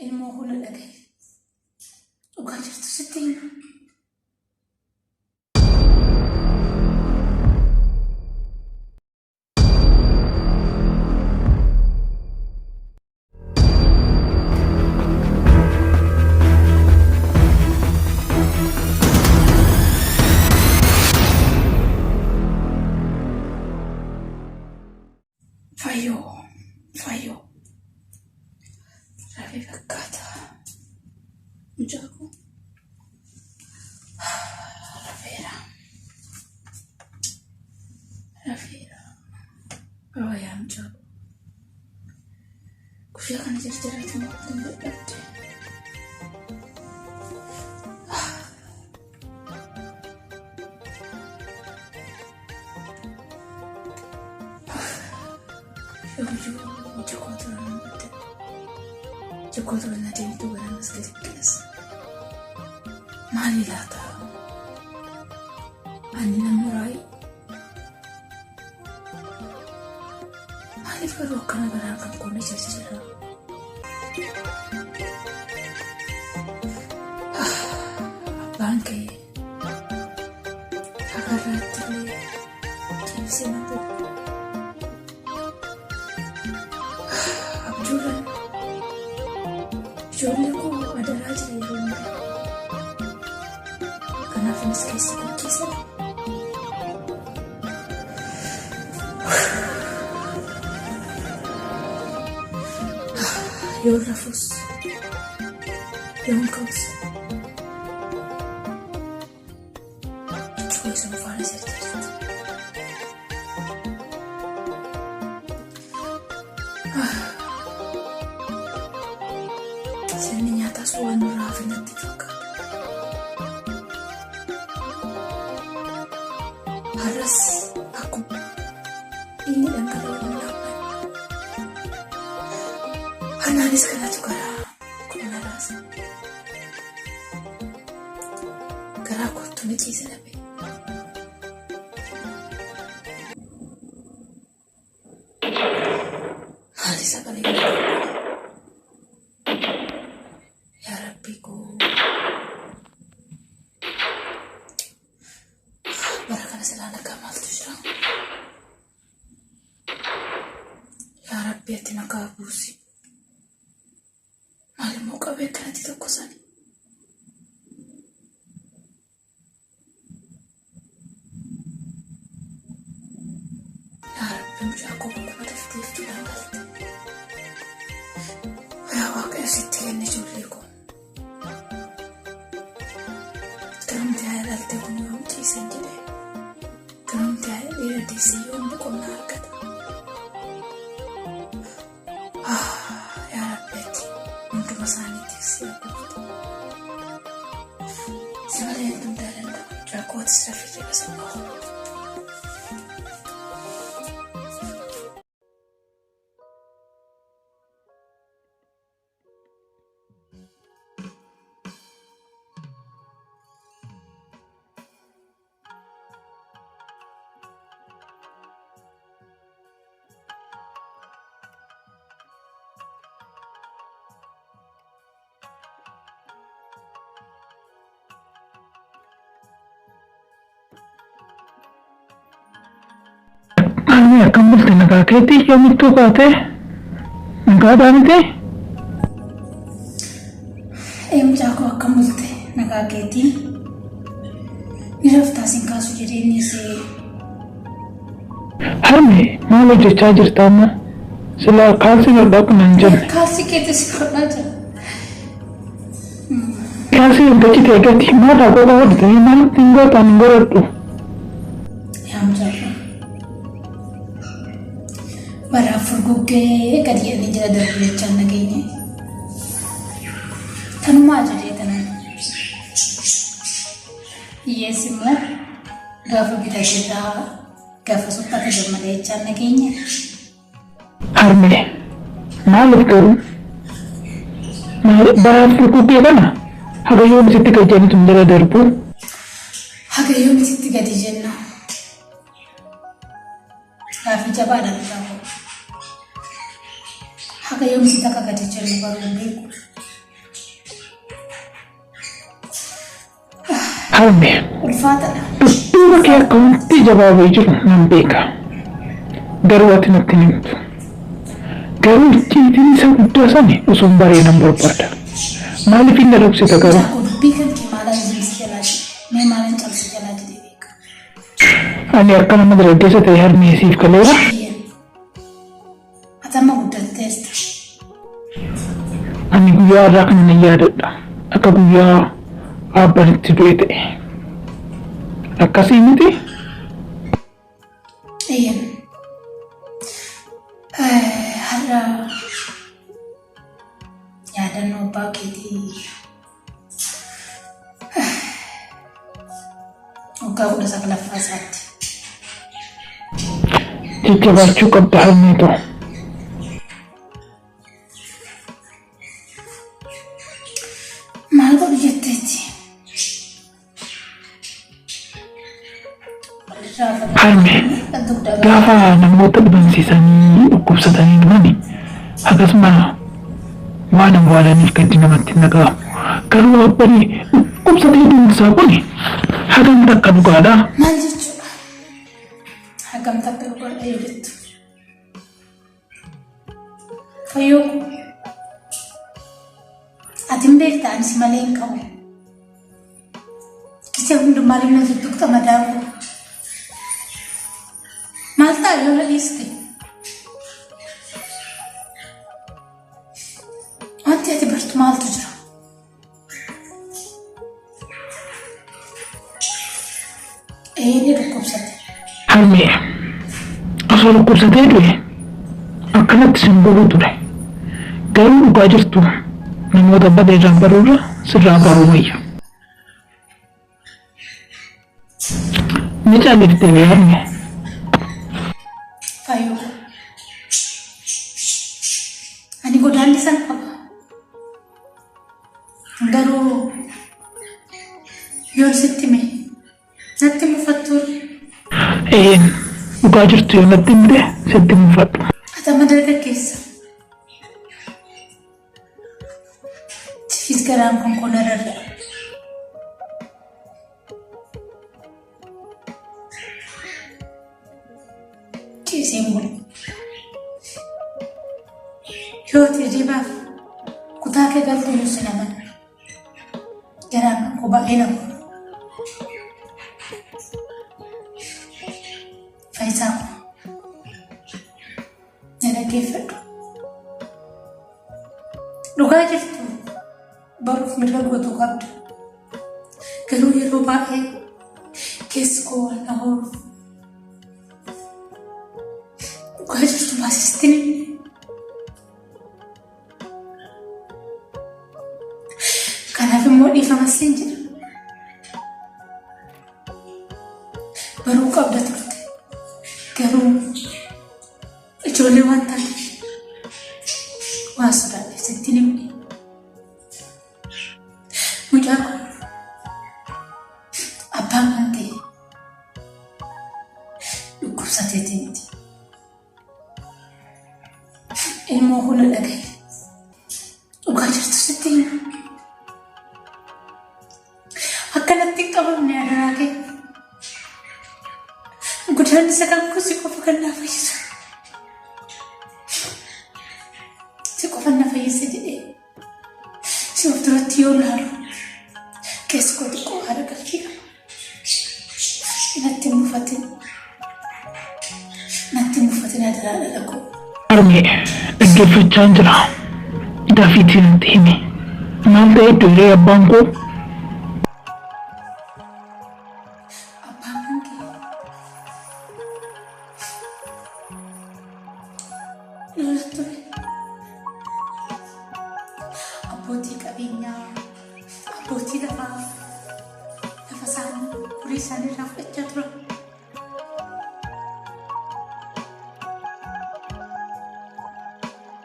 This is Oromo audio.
ilmoo hunda dhagaye dhugaa jirtu sitti hima. Fayyoo rafee fakkaata mucaako rafeera yaa mucaako guyyaa kana jijjiirratti mootiin dadhabde Jokoto na deemtu gara masgadi keessa maali laata ani namurai maaliif garuu akkana garaa kan koone jira abbaan kee akarraatti illee deebisee na bu'u abjuudhaan ijoollee koo adaraa jira yeroo hundaa kanaaf anis keessa fakkiisa yoon rafuus yoon ka'us ichuu isa mufaana sirrii jirti. Sirni nyaataas waan nurraa hafe natti fakkaata. Har'as akkuma inni dhangala'uu hin dhaabbanne. Anaanis kanatu garaa kuma na raasa. Garaa kottu ni ciise dhabe. Maali sagalee garaa? Barakana silana maaltu jira? Yaa Rabbi ati nagaa buusi. Maalimmoo qabee akkanatti tokko sani. Yaa Rabbi mucaa koo bakkuma dafteeftu dhaabbatte. Yaa Waaqayyo sitti kenne ijoollee koo. Garamti haa ilaaltee kun yoo ciisan jedhee. Garamti haa dhiira deessee yoo boqonnaa argata. Yaa Rabbi ati hunduma isaaniitiif si eeguutu. Si malee hin hundaa danda'u. Rakkootis rafii keessa bahu. Ani akan bulti nagaa keetii yoomittuu kaate nagaadhaa miti? Mucaa koo akkam bulte nagaa keetii ni raftaasin kaasu jedhee niisee. Harmee maal hojjechaa jirta amma? Silaa kaalsii hodhaa kun hin jenne. Kaalsii keetis hodhaa jira. Kaalsii hodhachi ta'e gati maadhaa godhaa hodhatanii maalatti hin gootaan hin godhadhu? Yaa mucaa koo baraaf furguggee gadi jedhanii jira darbu jechaan nageenye. Kanumaa jedhee tanan. Hiyyeessi immoo gaafa bitateerraa gaafa suphata gammadee jechaan nageenye. Harmee maaliif garuu? Baraaf furguggee kana haga yoomisitti gadi jedhanitu hin jala darbu? Haga yoomisitti gadi jenna. Gaafi jabaadhaan isaa haga yoomisitti akka gadi jennu baruu hin beeku. Harme. ulfaataadha. Dudduuba kee akka wanti jabaabee jiru nan beeka. Garuu ati natti hin himtu. Garuu icciitiin isa guddaa sani osoo hin baree nan barbaada. Maaliif hin dadhabsita garuu? Dubbii kan kee maalaan jimsi jalaati. Mee maalaan cabsi jalaati beeka. Ani harka nama dargaggeessa ta'e harmee siif kaleera. Ati amma guddatteesta. Ani guyyaa irraa kan nan yaadadha. Akka guyyaa abbaan itti du'e ta'e. Akkasii miti? Iyyan. Har'a yaadannoo abbaa keetii waggaa 19 isaatti. Jajjabaachuu qabda harmee ta'u. Maal godhu jetteetti? Harmee gaafa namoota dhibamsiisanii dhukkubsatanii dhumani akkasuma waan awwaalaniif gadi namatti hin dhaga'amu. Garuu abbani dhukkubsatee dhuunsaa kun hagam takka dhugaadha. Maal jechuudha? Hagam takka dhugaadha yoo jettu. Fayyoo ati hin beektaa anis malee hin qabu. Kisee hundumaa limna tuttuqxa madaabu. Maal ta'a yoo dhiiste? Wanti ati bartu maaltu jira? Ni dhukkubsate. Harmee osoo dhukkubsatee du'e akkanatti sin godhu ture. Garuu dhugaa jirtu namoota badeedhaan baruurra sirraa baruu wayya. Ni caalliftee harmee. Fayyoo. Ani godaanni san qaba. Garuu yoo sitti mee natti mufattu. Dhugaa jirtu yoo natti himte sitti mufadhu. Ati amma dargaggeessa. Siifis garaan konkolaataa. Ciiseen bulu. Yoo tijibaaf kutaa kee galtuu yoo sinaman garaan kan baay'ee nama. Faayisaa kun na dhaggeeffadhu. Dhugaa jirtu baruuf mirga gootuu qabda. Garuu yeroo baay'ee keessi koo waan na horuuf. Dhugaa jirtu baasistiin kanaaf immoo dhiifamas hin jira. Baruu qabda turte. Garuu ijoollee waan taateef waan sodaadheef sitti himne. Mucaa kun abbaan kan ta'e dhukkubsateetii miti. Ilmoo hunda dhagaye. Dhugaa jirtu sitti hima. Akkanatti hin qabamne adaraa kee. Godaanni sadarkaa si qofa kan na fayyisu. Si qofa na fayyisa jedhee si of duratti yoo laalu keessi koo xiqqoo haadha galfii qaba. Natti hin mufatin adaraa dhala koo. Harmee dhaggeeffachaan jira. Daafiitiin natti himi. Maal ta'e duree abbaan koo? Abbootii qabeenyaa, abbootii lafaa, lafa isaanii, horii isaanii irraa